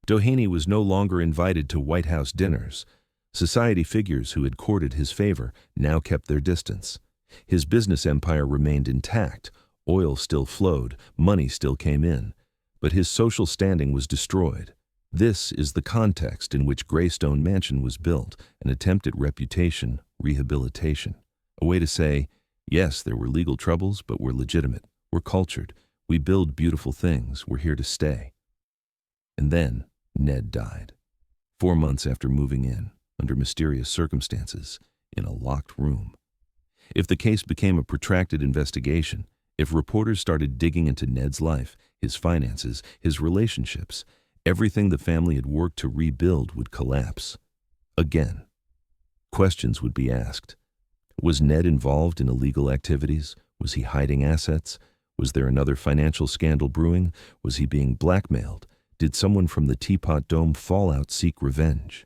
Doheny was no longer invited to White House dinners. Society figures who had courted his favor now kept their distance. His business empire remained intact. Oil still flowed, money still came in, but his social standing was destroyed. This is the context in which Greystone Mansion was built, an attempt at reputation, rehabilitation. A way to say, yes, there were legal troubles, but we're legitimate, we're cultured, we build beautiful things, we're here to stay. And then Ned died, 4 months after moving in, under mysterious circumstances, in a locked room. If the case became a protracted investigation, if reporters started digging into Ned's life, his finances, his relationships, everything the family had worked to rebuild would collapse. Again. Questions would be asked. Was Ned involved in illegal activities? Was he hiding assets? Was there another financial scandal brewing? Was he being blackmailed? Did someone from the Teapot Dome fallout seek revenge?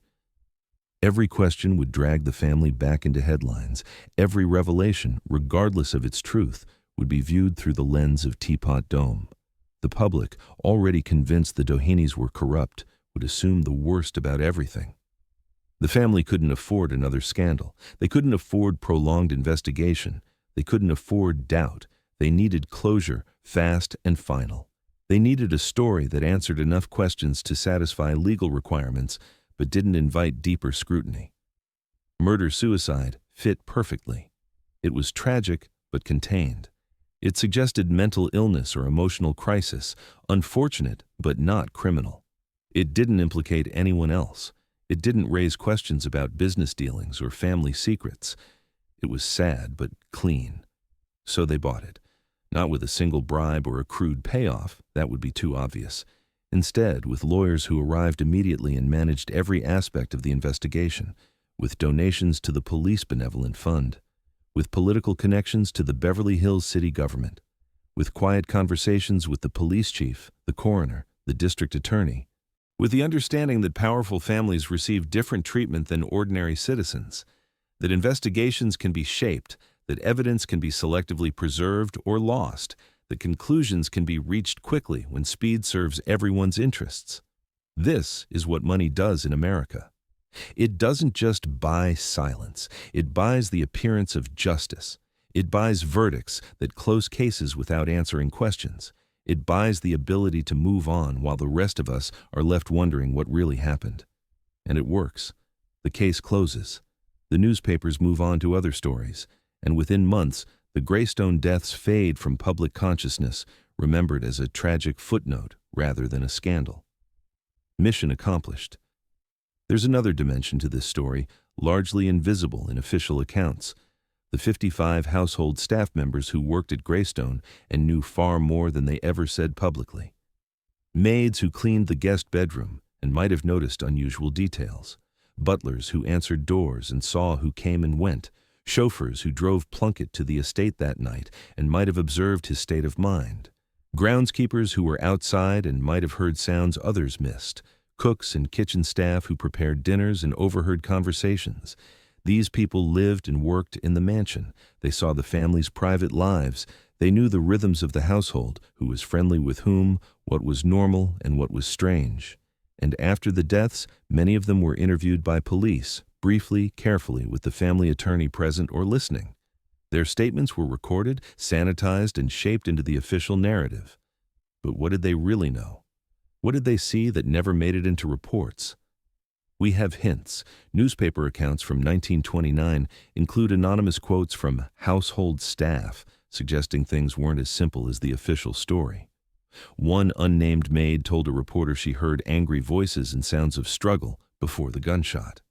Every question would drag the family back into headlines. Every revelation, regardless of its truth, would be viewed through the lens of Teapot Dome. The public, already convinced the Dohenys were corrupt, would assume the worst about everything. The family couldn't afford another scandal. They couldn't afford prolonged investigation. They couldn't afford doubt. They needed closure, fast and final. They needed a story that answered enough questions to satisfy legal requirements, but didn't invite deeper scrutiny. Murder-suicide fit perfectly. It was tragic, but contained. It suggested mental illness or emotional crisis, unfortunate, but not criminal. It didn't implicate anyone else. It didn't raise questions about business dealings or family secrets. It was sad, but clean. So they bought it. Not with a single bribe or a crude payoff, that would be too obvious. Instead, with lawyers who arrived immediately and managed every aspect of the investigation, with donations to the Police Benevolent Fund, with political connections to the Beverly Hills city government, with quiet conversations with the police chief, the coroner, the district attorney, with the understanding that powerful families receive different treatment than ordinary citizens, that investigations can be shaped, that evidence can be selectively preserved or lost, that conclusions can be reached quickly when speed serves everyone's interests. This is what money does in America. It doesn't just buy silence. It buys the appearance of justice. It buys verdicts that close cases without answering questions. It buys the ability to move on while the rest of us are left wondering what really happened. And it works. The case closes. The newspapers move on to other stories. And within months, the Greystone deaths fade from public consciousness, remembered as a tragic footnote rather than a scandal. Mission accomplished. There's another dimension to this story, largely invisible in official accounts. The 55 household staff members who worked at Greystone and knew far more than they ever said publicly. Maids who cleaned the guest bedroom and might have noticed unusual details. Butlers who answered doors and saw who came and went. Chauffeurs who drove Plunkett to the estate that night and might have observed his state of mind. Groundskeepers who were outside and might have heard sounds others missed. Cooks and kitchen staff who prepared dinners and overheard conversations. These people lived and worked in the mansion. They saw the family's private lives. They knew the rhythms of the household, who was friendly with whom, what was normal and what was strange. And after the deaths, many of them were interviewed by police, briefly, carefully, with the family attorney present or listening. Their statements were recorded, sanitized, and shaped into the official narrative. But what did they really know? What did they see that never made it into reports? We have hints. Newspaper accounts from 1929 include anonymous quotes from household staff, suggesting things weren't as simple as the official story. One unnamed maid told a reporter she heard angry voices and sounds of struggle before the gunshot.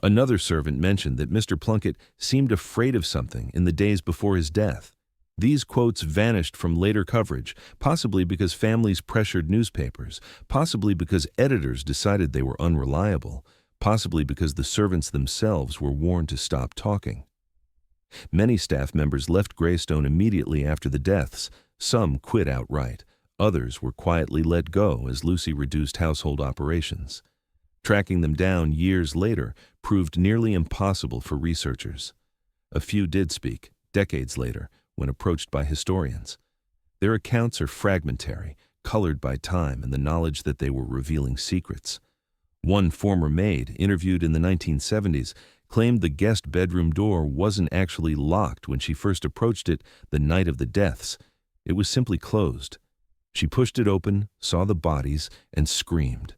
Another servant mentioned that Mr. Plunkett seemed afraid of something in the days before his death. These quotes vanished from later coverage, possibly because families pressured newspapers, possibly because editors decided they were unreliable, possibly because the servants themselves were warned to stop talking. Many staff members left Greystone immediately after the deaths. Some quit outright. Others were quietly let go as Lucy reduced household operations. Tracking them down years later proved nearly impossible for researchers. A few did speak, decades later, when approached by historians. Their accounts are fragmentary, colored by time and the knowledge that they were revealing secrets. One former maid, interviewed in the 1970s, claimed the guest bedroom door wasn't actually locked when she first approached it the night of the deaths. It was simply closed. She pushed it open, saw the bodies, and screamed.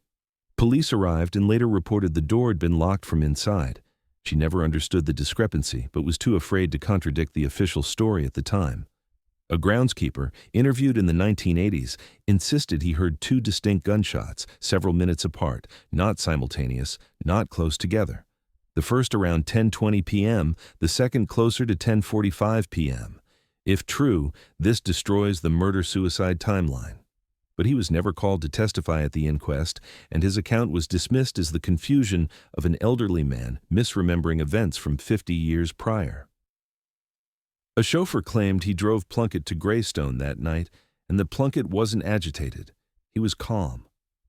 Police arrived and later reported the door had been locked from inside. She never understood the discrepancy, but was too afraid to contradict the official story at the time. A groundskeeper, interviewed in the 1980s, insisted he heard two distinct gunshots, several minutes apart, not simultaneous, not close together. The first around 10:20 p.m., the second closer to 10:45 p.m. If true, this destroys the murder-suicide timeline. but he was never called to testify at the inquest, and his account was dismissed as the confusion of an elderly man misremembering events from 50 years prior. A chauffeur claimed he drove Plunkett to Greystone that night, and that Plunkett wasn't agitated. He was calm,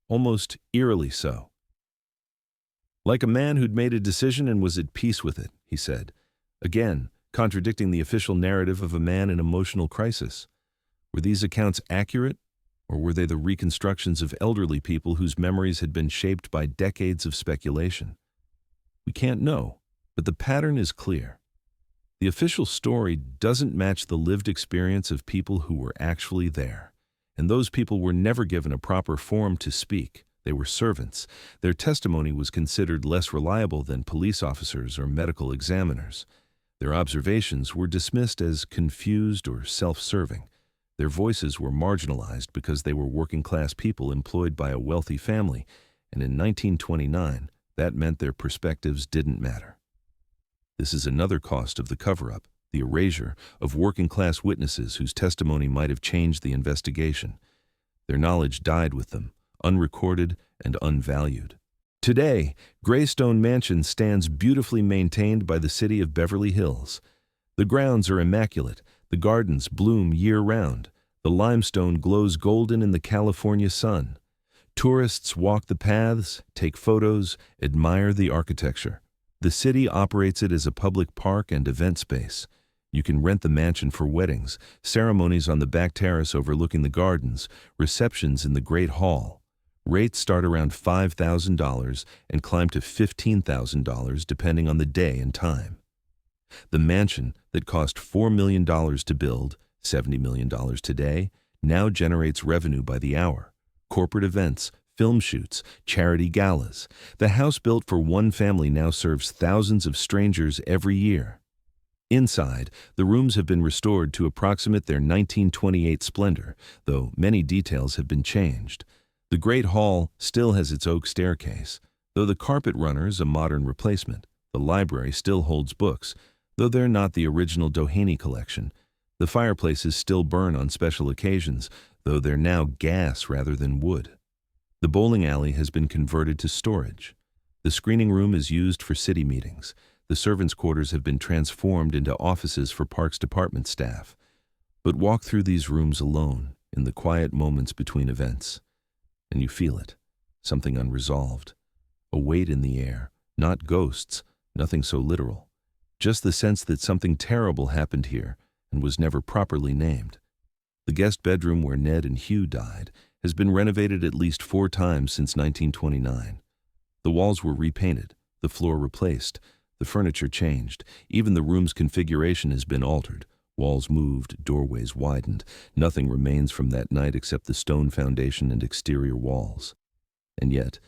almost eerily so. Like a man who'd made a decision and was at peace with it, he said, again contradicting the official narrative of a man in emotional crisis. Were these accounts accurate, or were they the reconstructions of elderly people whose memories had been shaped by decades of speculation? We can't know, but the pattern is clear. The official story doesn't match the lived experience of people who were actually there, and those people were never given a proper forum to speak. They were servants. Their testimony was considered less reliable than police officers or medical examiners. Their observations were dismissed as confused or self-serving. Their voices were marginalized because they were working-class people employed by a wealthy family, and in 1929, that meant their perspectives didn't matter. This is another cost of the cover-up, the erasure of working-class witnesses whose testimony might have changed the investigation. Their knowledge died with them, unrecorded and unvalued. Today, Greystone Mansion stands beautifully maintained by the city of Beverly Hills. The grounds are immaculate, the gardens bloom year-round, the limestone glows golden in the California sun. Tourists walk the paths, take photos, admire the architecture. The city operates it as a public park and event space. You can rent the mansion for weddings, ceremonies on the back terrace overlooking the gardens, receptions in the Great Hall. Rates start around $5,000 and climb to $15,000 depending on the day and time. The mansion that cost $4 million to build, $70 million today, now generates revenue by the hour. Corporate events, film shoots, charity galas. The house built for one family now serves thousands of strangers every year. Inside, the rooms have been restored to approximate their 1928 splendor, though many details have been changed. The Great Hall still has its oak staircase, though the carpet runner is a modern replacement. The library still holds books, though they're not the original Doheny collection. The fireplaces still burn on special occasions, though they're now gas rather than wood. The bowling alley has been converted to storage. The screening room is used for city meetings. The servants' quarters have been transformed into offices for Parks Department staff. But walk through these rooms alone in the quiet moments between events, and you feel it, something unresolved. A weight in the air, not ghosts, nothing so literal. Just the sense that something terrible happened here and was never properly named. The guest bedroom where Ned and Hugh died has been renovated at least 4 times since 1929. The walls were repainted, the floor replaced, the furniture changed, even the room's configuration has been altered. Walls moved, doorways widened. Nothing remains from that night except the stone foundation and exterior walls. And yet,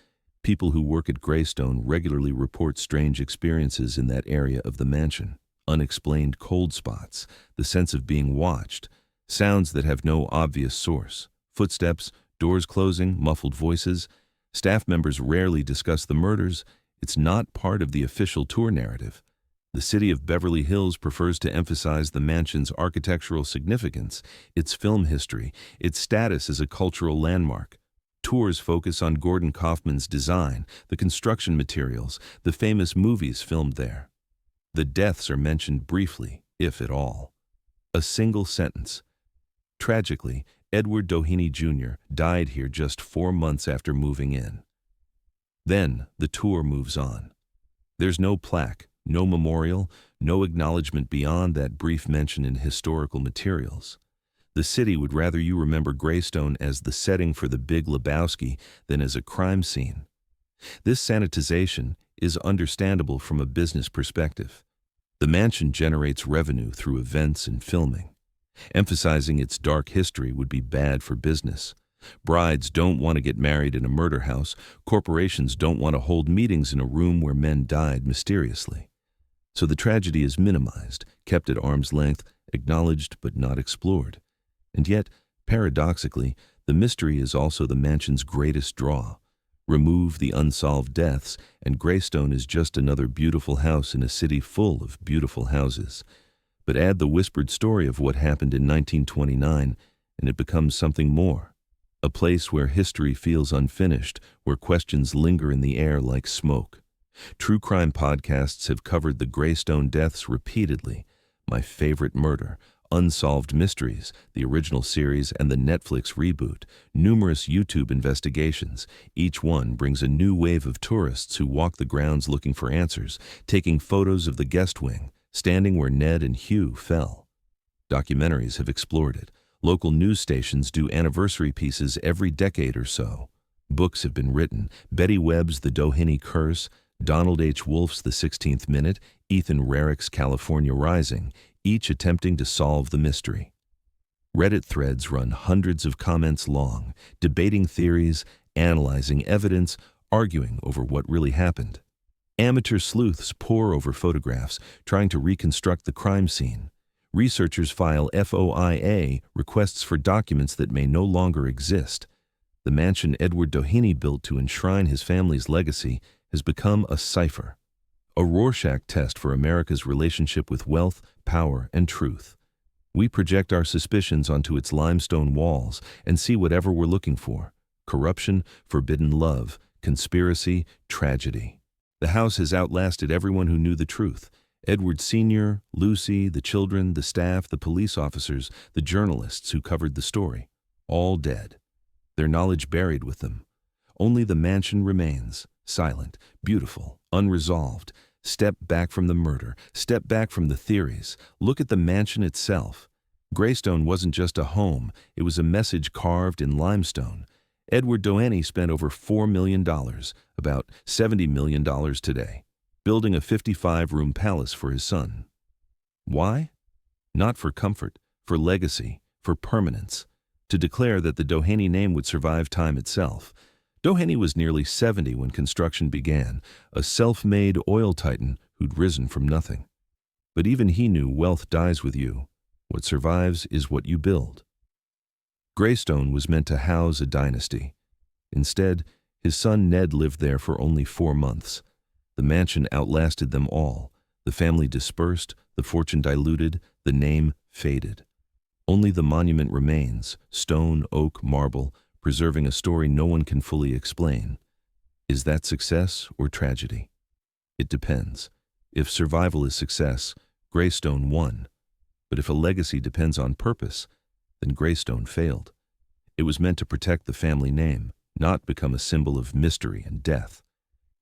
people who work at Greystone regularly report strange experiences in that area of the mansion. Unexplained cold spots, the sense of being watched, sounds that have no obvious source, footsteps, doors closing, muffled voices. Staff members rarely discuss the murders. It's not part of the official tour narrative. The city of Beverly Hills prefers to emphasize the mansion's architectural significance, its film history, its status as a cultural landmark. Tours focus on Gordon Kaufman's design, the construction materials, the famous movies filmed there. The deaths are mentioned briefly, if at all. A single sentence. Tragically, Edward Doheny Jr. died here just 4 months after moving in. Then the tour moves on. There's no plaque, no memorial, no acknowledgement beyond that brief mention in historical materials. The city would rather you remember Greystone as the setting for the Big Lebowski than as a crime scene. This sanitization is understandable from a business perspective. The mansion generates revenue through events and filming. Emphasizing its dark history would be bad for business. Brides don't want to get married in a murder house. Corporations don't want to hold meetings in a room where men died mysteriously. So the tragedy is minimized, kept at arm's length, acknowledged but not explored. And yet, paradoxically, the mystery is also the mansion's greatest draw. Remove the unsolved deaths, and Greystone is just another beautiful house in a city full of beautiful houses. But add the whispered story of what happened in 1929, and it becomes something more. A place where history feels unfinished, where questions linger in the air like smoke. True crime podcasts have covered the Greystone deaths repeatedly. My Favorite Murder, Unsolved Mysteries, the original series, and the Netflix reboot. Numerous YouTube investigations. Each one brings a new wave of tourists who walk the grounds looking for answers, taking photos of the guest wing, standing where Ned and Hugh fell. Documentaries have explored it. Local news stations do anniversary pieces every decade or so. Books have been written. Betty Webb's The Doheny Curse, Donald H. Wolfe's The 16th Minute, Ethan Rarick's California Rising, each attempting to solve the mystery. Reddit threads run hundreds of comments long, debating theories, analyzing evidence, arguing over what really happened. Amateur sleuths pore over photographs, trying to reconstruct the crime scene. Researchers file FOIA, requests for documents that may no longer exist. The mansion Edward Doheny built to enshrine his family's legacy has become a cipher, a Rorschach test for America's relationship with wealth, power, and truth. We project our suspicions onto its limestone walls and see whatever we're looking for: corruption, forbidden love, conspiracy, tragedy. The house has outlasted everyone who knew the truth. Edward Sr., Lucy, the children, the staff, the police officers, the journalists who covered the story, all dead. Their knowledge buried with them. Only the mansion remains, silent, beautiful, unresolved. Step back from the murder, step back from the theories, look at the mansion itself. Greystone wasn't just a home, it was a message carved in limestone. Edward Doheny spent over $4 million, about $70 million today, building a 55-room palace for his son. Why? Not for comfort, for legacy, for permanence, to declare that the Doheny name would survive time itself. Doheny was nearly 70 when construction began, a self-made oil titan who'd risen from nothing. But even he knew wealth dies with you. What survives is what you build. Greystone was meant to house a dynasty. Instead, his son Ned lived there for only 4 months. The mansion outlasted them all. The family dispersed, the fortune diluted, the name faded. Only the monument remains, stone, oak, marble, preserving a story no one can fully explain. Is that success or tragedy? It depends. If survival is success, Greystone won. But if a legacy depends on purpose, then Greystone failed. It was meant to protect the family name, not become a symbol of mystery and death.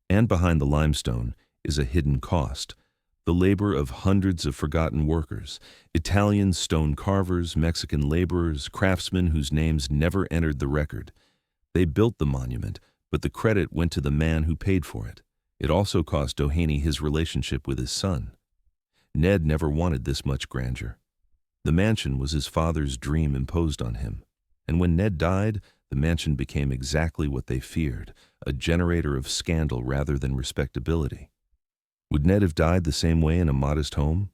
And behind the limestone is a hidden cost, the labor of hundreds of forgotten workers, Italian stone carvers, Mexican laborers, craftsmen whose names never entered the record. They built the monument, but the credit went to the man who paid for it. It also cost Doheny his relationship with his son. Ned never wanted this much grandeur. The mansion was his father's dream imposed on him. And when Ned died, the mansion became exactly what they feared, a generator of scandal rather than respectability. Would Ned have died the same way in a modest home?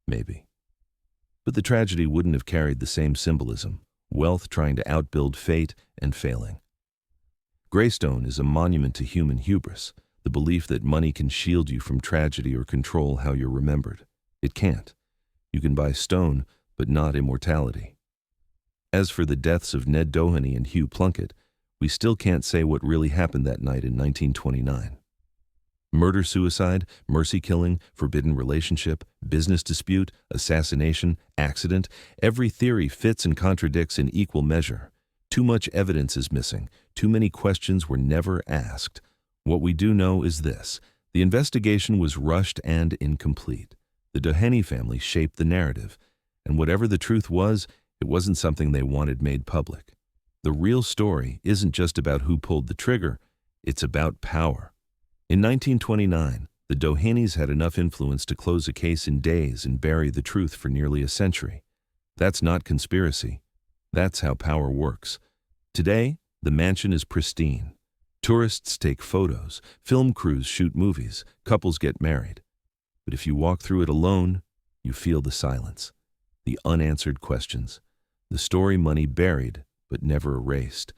Maybe. But the tragedy wouldn't have carried the same symbolism, wealth trying to outbuild fate and failing. Greystone is a monument to human hubris, the belief that money can shield you from tragedy or control how you're remembered. It can't. You can buy stone, but not immortality. As for the deaths of Ned Doheny and Hugh Plunkett, we still can't say what really happened that night in 1929. Murder-suicide, mercy-killing, forbidden relationship, business dispute, assassination, accident, every theory fits and contradicts in equal measure. Too much evidence is missing. Too many questions were never asked. What we do know is this: the investigation was rushed and incomplete. The Doheny family shaped the narrative, and whatever the truth was, it wasn't something they wanted made public. The real story isn't just about who pulled the trigger, it's about power. In 1929, the Dohenys had enough influence to close a case in days and bury the truth for nearly a century. That's not conspiracy. That's how power works. Today, the mansion is pristine. Tourists take photos, film crews shoot movies, couples get married. But if you walk through it alone, you feel the silence, the unanswered questions, the story money buried but never erased.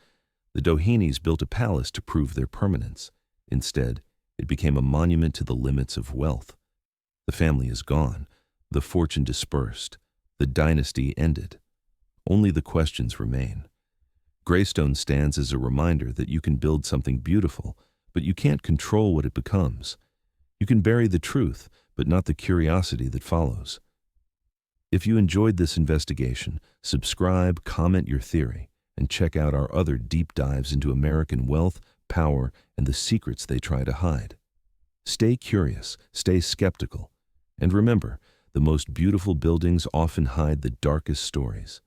The Dohenys built a palace to prove their permanence. Instead, it became a monument to the limits of wealth. The family is gone, the fortune dispersed, the dynasty ended. Only the questions remain. Greystone stands as a reminder that you can build something beautiful, but you can't control what it becomes. You can bury the truth, but not the curiosity that follows. If you enjoyed this investigation, subscribe, comment your theory, and check out our other deep dives into American wealth, power, and the secrets they try to hide. Stay curious, stay skeptical, and remember, the most beautiful buildings often hide the darkest stories.